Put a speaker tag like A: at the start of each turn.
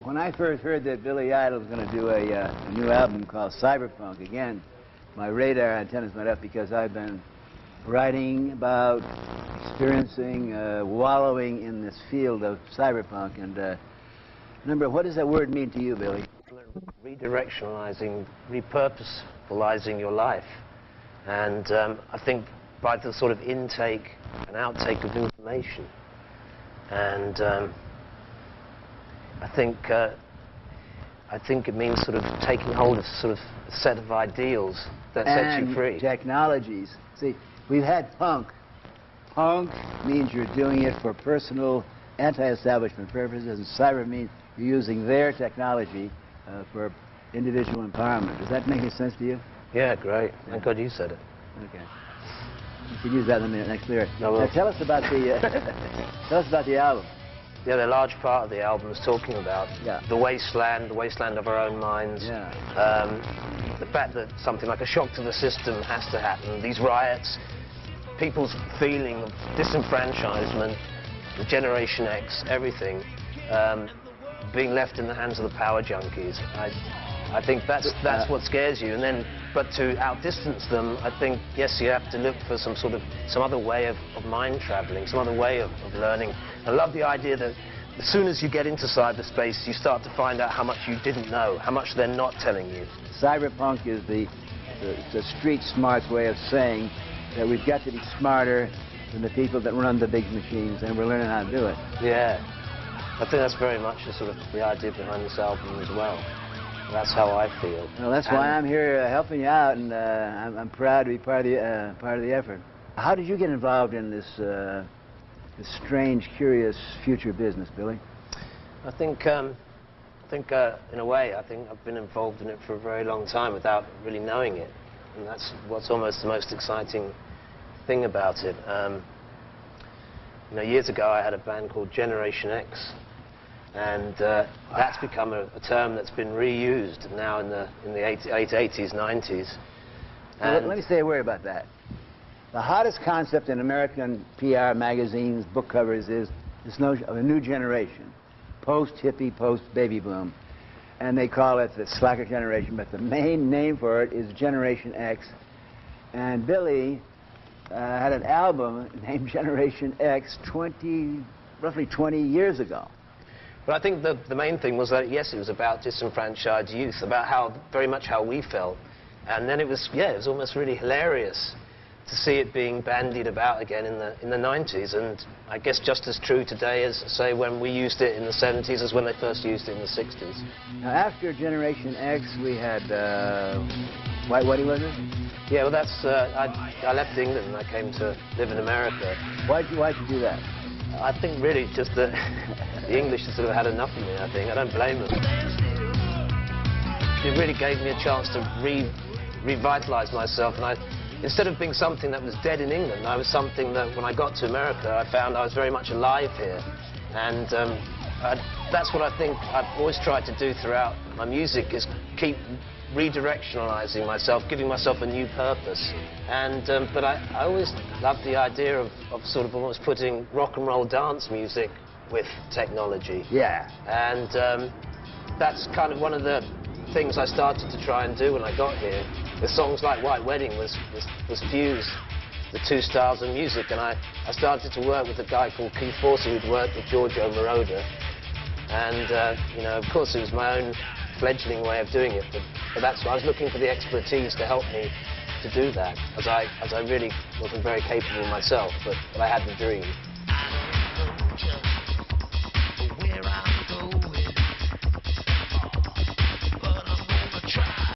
A: When I first heard that Billy Idol was going to do a new album called Cyberpunk, again, my radar antennas went up because I've been writing about experiencing, wallowing in this field of cyberpunk. And remember, what does that word mean to you, Billy?
B: Redirectionalizing, repurposefulizing your life. And I think by the sort of intake and outtake of information. And I think it means sort of taking hold of sort of a set of ideals that sets you free.
A: Technologies. See, we've had punk. Punk means you're doing it for personal anti-establishment purposes, and cyber means you're using their technology for individual empowerment. Does that make any sense to you?
B: Yeah, great. Thank God you said it.
A: Okay. You can use that in the next lyric.
B: No, well.
A: Now, tell us about the album.
B: Yeah, the large part of the album is talking about the wasteland of our own minds.
A: Yeah.
B: The fact that something like a shock to the system has to happen. These riots, people's feeling of disenfranchisement, the Generation X, everything, being left in the hands of the power junkies. I think that's what scares you. And then, but to outdistance them, I think, yes, you have to look for some other way of mind traveling, some other way of learning. I love the idea that as soon as you get into cyberspace, you start to find out how much you didn't know, how much they're not telling you.
A: Cyberpunk is the street smarts way of saying that we've got to be smarter than the people that run the big machines, and we're learning how to do it.
B: Yeah. I think that's very much the idea behind this album as well. That's how I feel.
A: Well, that's why I'm here helping you out, and I'm proud to be part of the effort. How did you get involved in this strange, curious future business, Billy?
B: I think in a way, I think I've been involved in it for a very long time without really knowing it, and that's what's almost the most exciting thing about it. You know, years ago, I had a band called Generation X. And that's become a term that's been reused now in the 80s, 90s.
A: Well, let me say a word about that. The hottest concept in American PR magazines, book covers, is this notion of a new generation, post-hippie, post-baby boom. And they call it the slacker generation, but the main name for it is Generation X. And Billy had an album named Generation X roughly 20 years ago.
B: But I think the main thing was that, yes, it was about disenfranchised youth, about very much how we felt. And then it was almost really hilarious to see it being bandied about again in the 90s. And I guess just as true today as, say, when we used it in the 70s as when they first used it in the 60s.
A: Now, after Generation X, we had, what was it?
B: Yeah, well, that's, I left England and I came to live in America.
A: Why'd you do that?
B: I think really just that the English have sort of had enough of me, I think. I don't blame them. It really gave me a chance to revitalise myself, and instead of being something that was dead in England, I was something that when I got to America, I found I was very much alive here. And that's what I think I've always tried to do throughout my music, is keep redirectionalizing myself, giving myself a new purpose. And but I always loved the idea of sort of almost putting rock and roll dance music with technology.
A: Yeah.
B: And that's kind of one of the things I started to try and do when I got here. The songs like White Wedding was fused the two styles of music, and I started to work with a guy called Keith Forster who'd worked with Giorgio Moroder. And you know, of course it was my own fledgling way of doing it, but that's why I was looking for the expertise to help me to do that, as I really wasn't very capable myself, but I had the dream.